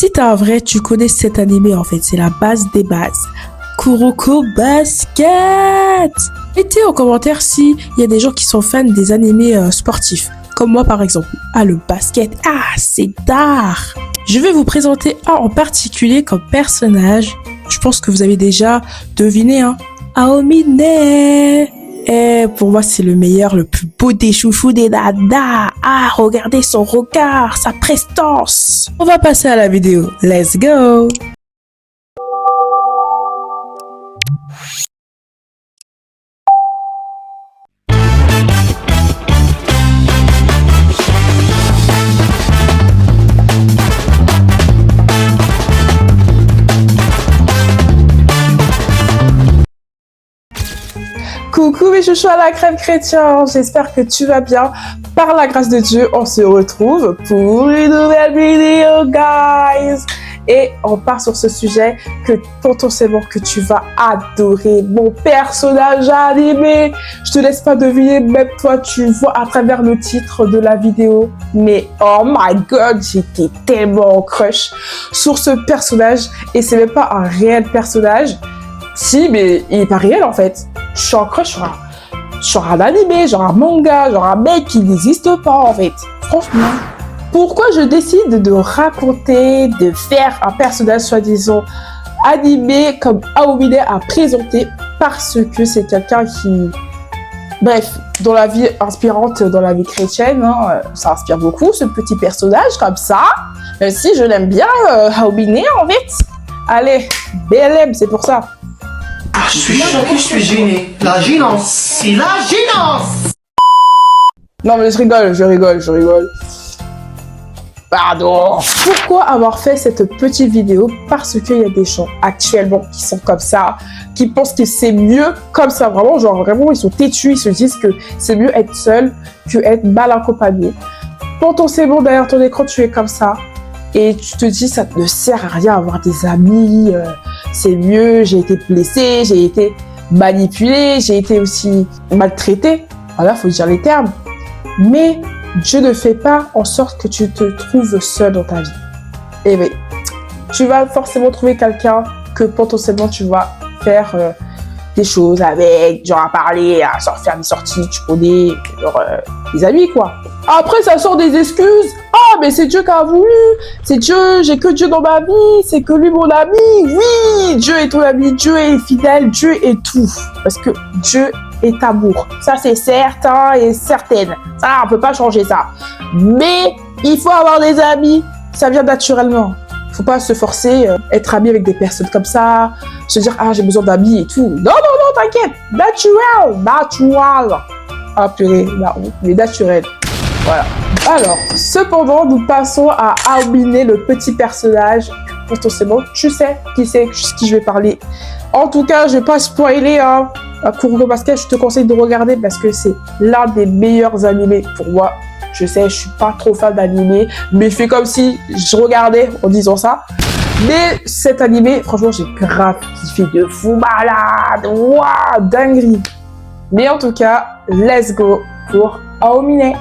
Si t'es un vrai, tu connais cet animé en fait, c'est la base des bases. Kuroko Basket. Mettez en commentaire s'il y a des gens qui sont fans des animés sportifs, comme moi par exemple. Ah, le basket, c'est d'art. Je vais vous présenter un en particulier comme personnage. Je pense que vous avez déjà deviné, Aomine. Et pour moi, c'est le meilleur, le plus beau des chouchous des dadas. Ah, regardez son regard, sa prestance. On va passer à la vidéo. Let's go. Coucou mes chouchous à la crème chrétien, j'espère que tu vas bien. Par la grâce de Dieu, on se retrouve pour une nouvelle vidéo, guys. Et on part sur ce sujet que potentiellement que tu vas adorer. Mon personnage animé. Je te laisse pas deviner, même toi tu vois à travers le titre de la vidéo. Mais oh my god, j'étais tellement en crush sur ce personnage. Et c'est même pas un réel personnage. Si, mais il est pas réel en fait. Je suis en crush sur un animé, genre un manga, genre un mec qui n'existe pas en fait. Franchement. Pourquoi je décide de raconter, de faire un personnage soi-disant animé comme Aomine a présenté? Parce que c'est quelqu'un qui... Bref, dans la vie inspirante, dans la vie chrétienne, ça inspire beaucoup ce petit personnage comme ça. Même si je l'aime bien, Aomine en fait. Allez, BLM, c'est pour ça. Je suis choqué, je suis gêné. La gênance, c'est la gênance. Non mais je rigole. Pardon. Pourquoi avoir fait cette petite vidéo? Parce qu'il y a des gens actuellement qui sont comme ça, qui pensent que c'est mieux comme ça. Vraiment, genre vraiment, ils sont têtus, ils se disent que c'est mieux être seul que être mal accompagné. Potentiellement, derrière ton écran, tu es comme ça. Et tu te dis, ça ne sert à rien avoir des amis, c'est mieux, j'ai été blessée, j'ai été manipulée, j'ai été aussi maltraitée. Voilà, faut dire les termes. Mais Dieu ne fait pas en sorte que tu te trouves seul dans ta vie. Et oui, tu vas forcément trouver quelqu'un que potentiellement tu vas faire des choses avec, genre à parler, à faire des sorties, tu connais, genre des amis quoi. Après ça sort des excuses. Ah mais c'est Dieu qui a voulu, c'est Dieu, j'ai que Dieu dans ma vie, c'est que lui mon ami. Oui, Dieu est ton ami, Dieu est fidèle, Dieu est tout. Parce que Dieu est amour. Ça c'est certain et certaine. Ça on peut pas changer ça. Mais il faut avoir des amis, ça vient naturellement. Faut pas se forcer, être ami avec des personnes comme ça, se dire j'ai besoin d'amis et tout. Non, t'inquiète, natural. Ah purée, mais naturel. Voilà. Alors, cependant, nous passons à Aomine, le petit personnage. Potentiellement, tu sais qui je vais parler. En tout cas, je vais pas spoiler Kuroko Basket, je te conseille de regarder parce que c'est l'un des meilleurs animés pour moi. Je sais, je suis pas trop fan d'animé, mais je fais comme si je regardais en disant ça. Mais cet animé, franchement, j'ai grave kiffé de fou malade. Waouh, dinguerie. Mais en tout cas, let's go pour Aomine.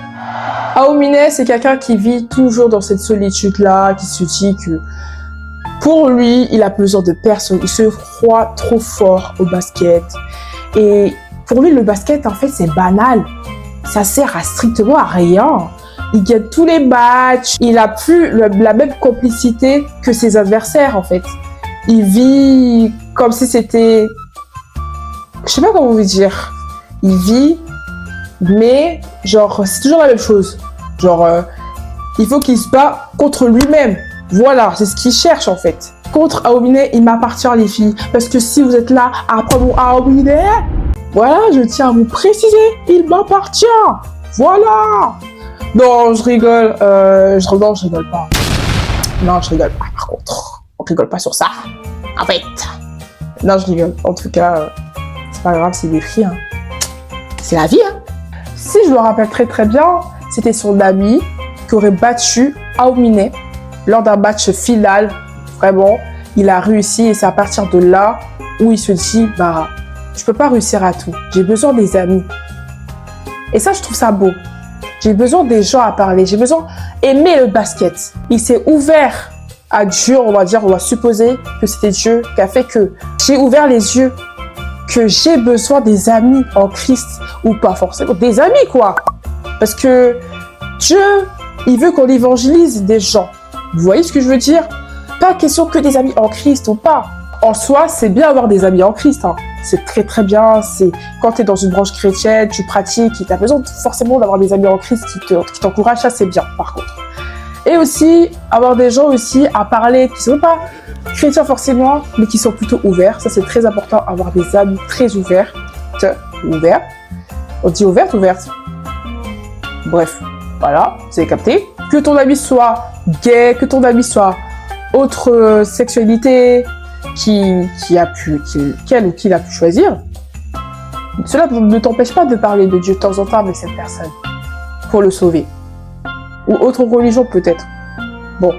Aomine, c'est quelqu'un qui vit toujours dans cette solitude-là, qui se dit que pour lui, il a besoin de personne. Il se croit trop fort au basket. Et pour lui, le basket, en fait, c'est banal. Ça sert à strictement à rien. Il gagne tous les matchs. Il a plus la même complicité que ses adversaires, en fait. Il vit comme si c'était... Je sais pas comment vous dire. Il vit, mais genre, c'est toujours la même chose. Genre, il faut qu'il se bat contre lui-même. Voilà, c'est ce qu'il cherche, en fait. Contre Aomine, il m'appartient, les filles. Parce que si vous êtes là après mon Aomine... Voilà, je tiens à vous préciser, il m'appartient. Voilà. Non, je rigole. Non, je rigole pas. Non, je rigole pas, par contre. On rigole pas sur ça. En fait. Non, je rigole. En tout cas, c'est pas grave, c'est des filles. C'est la vie, Si je me rappelle très très bien, c'était son ami qui aurait battu Aomine lors d'un match final. Vraiment, il a réussi et c'est à partir de là où il se dit, je peux pas réussir à tout. J'ai besoin des amis. Et ça, je trouve ça beau. J'ai besoin des gens à parler. J'ai besoin d'aimer le basket. Il s'est ouvert à Dieu, on va supposer que c'était Dieu qui a fait que j'ai ouvert les yeux, que j'ai besoin des amis en Christ, ou pas forcément, des amis quoi. Parce que Dieu, il veut qu'on évangélise des gens. Vous voyez ce que je veux dire? Pas question que des amis en Christ ou pas. En soi, c'est bien avoir des amis en Christ. Hein. C'est très très bien. C'est quand tu es dans une branche chrétienne, tu pratiques, tu as besoin forcément d'avoir des amis en Christ qui t'encouragent. Ça, c'est bien par contre. Et aussi, avoir des gens aussi à parler qui ne sont pas chrétiens forcément, mais qui sont plutôt ouverts. Ça, c'est très important, avoir des amis très ouverts. Ouverts. On dit ouverte, ouverte. Bref, voilà, vous avez capté. Que ton ami soit gay, que ton ami soit autre sexualité, qu'elle ou qu'il a pu choisir. Cela ne t'empêche pas de parler de Dieu de temps en temps avec cette personne pour le sauver. Ou autre religion peut-être. Bon,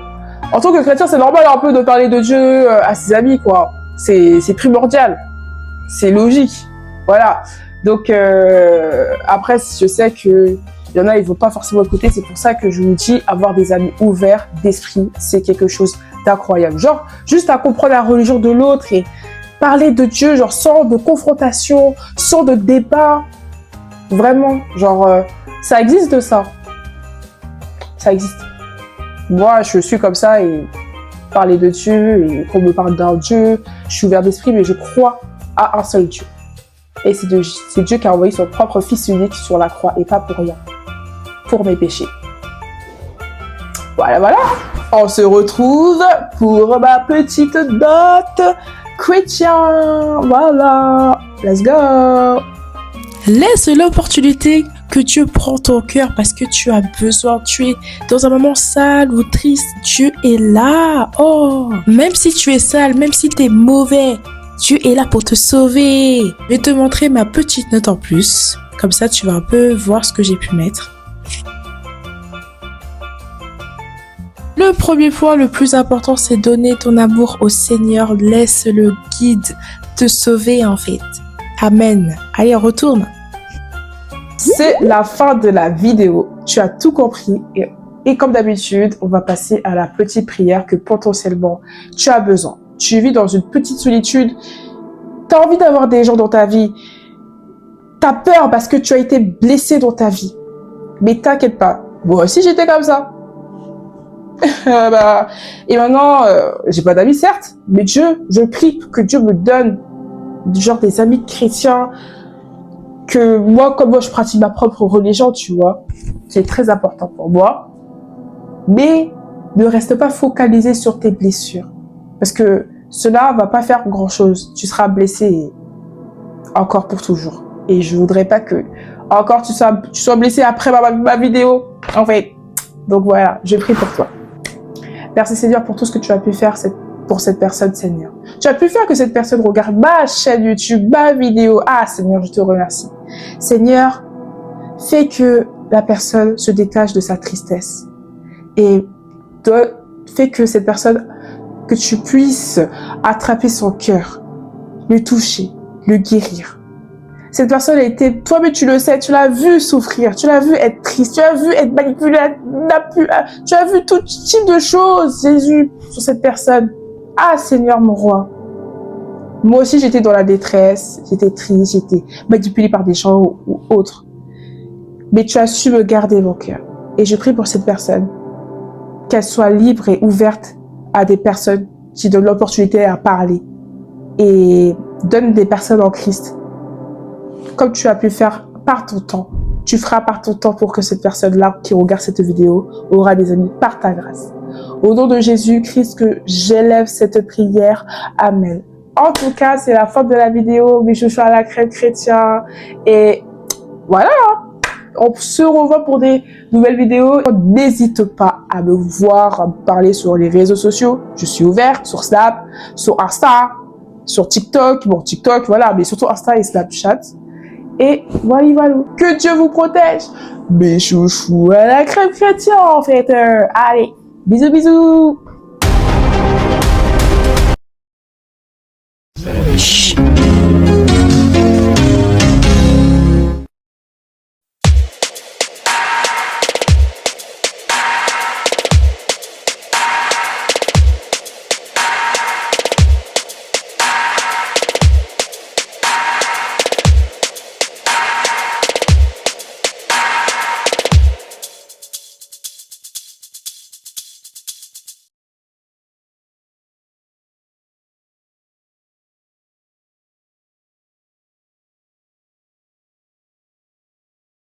en tant que chrétien, c'est normal un peu de parler de Dieu à ses amis, quoi. C'est primordial. C'est logique. Voilà. Donc, après, je sais que il y en a, ils ne vont pas forcément écouter. C'est pour ça que je vous dis, avoir des amis ouverts d'esprit, c'est quelque chose d'incroyable. Genre, juste à comprendre la religion de l'autre et parler de Dieu, genre, sans de confrontation, sans de débat. Vraiment, genre, ça existe ça. Ça existe. Moi, je suis comme ça et parler de Dieu et qu'on me parle d'un Dieu, je suis ouvert d'esprit, mais je crois à un seul Dieu. Et c'est Dieu qui a envoyé son propre Fils unique sur la croix et pas pour rien. Pour mes péchés. Voilà, voilà. On se retrouve pour ma petite note chrétien. Voilà. Let's go. Laisse l'opportunité que Dieu prend ton cœur parce que tu as besoin. Tu es dans un moment sale ou triste. Dieu est là. Oh. Même si tu es sale, même si tu es mauvais, Dieu est là pour te sauver. Je vais te montrer ma petite note en plus. Comme ça, tu vas un peu voir ce que j'ai pu mettre. Le premier point, le plus important, c'est donner ton amour au Seigneur. Laisse le guide te sauver, en fait. Amen. Allez, on retourne. C'est la fin de la vidéo. Tu as tout compris. Et comme d'habitude, on va passer à la petite prière que potentiellement tu as besoin. Tu vis dans une petite solitude. Tu as envie d'avoir des gens dans ta vie. Tu as peur parce que tu as été blessé dans ta vie. Mais t'inquiète pas. Moi aussi, j'étais comme ça. Et maintenant, j'ai pas d'amis certes, mais je prie que Dieu me donne genre des amis chrétiens, que moi, comme moi, je pratique ma propre religion, tu vois, c'est très important pour moi. Mais ne reste pas focalisé sur tes blessures, parce que cela va pas faire grand chose. Tu seras blessé encore pour toujours. Et je voudrais pas que encore tu sois blessé après ma vidéo, en fait. Donc voilà, je prie pour toi. Merci Seigneur pour tout ce que tu as pu faire pour cette personne, Seigneur. Tu as pu faire que cette personne regarde ma chaîne YouTube, ma vidéo. Ah Seigneur, je te remercie. Seigneur, fais que la personne se détache de sa tristesse. Et fais que cette personne, que tu puisses attraper son cœur, le toucher, le guérir. Cette personne a été, toi-même tu le sais, tu l'as vu souffrir, tu l'as vu être triste, tu l'as vu être manipulé, tu as vu tout type de choses, Jésus, sur cette personne. Ah Seigneur mon roi, moi aussi j'étais dans la détresse, j'étais triste, j'étais manipulée par des gens ou autres. Mais tu as su me garder mon cœur. Et je prie pour cette personne, qu'elle soit libre et ouverte à des personnes qui donnent l'opportunité à parler et donnent des personnes en Christ. Comme tu as pu faire par ton temps, tu feras par ton temps pour que cette personne-là qui regarde cette vidéo aura des amis par ta grâce. Au nom de Jésus-Christ que j'élève cette prière. Amen. En tout cas, c'est la fin de la vidéo. Mais je suis à la crème chrétien. Et voilà. On se revoit pour des nouvelles vidéos. N'hésite pas à me voir, à me parler sur les réseaux sociaux. Je suis ouvert sur Snap, sur Insta, sur TikTok. Bon, TikTok, voilà, mais surtout Insta et Snapchat. Et voilà, voilà. Que Dieu vous protège. Mes chouchous à la crème chrétien, en fait. Allez, bisous, bisous. Chut.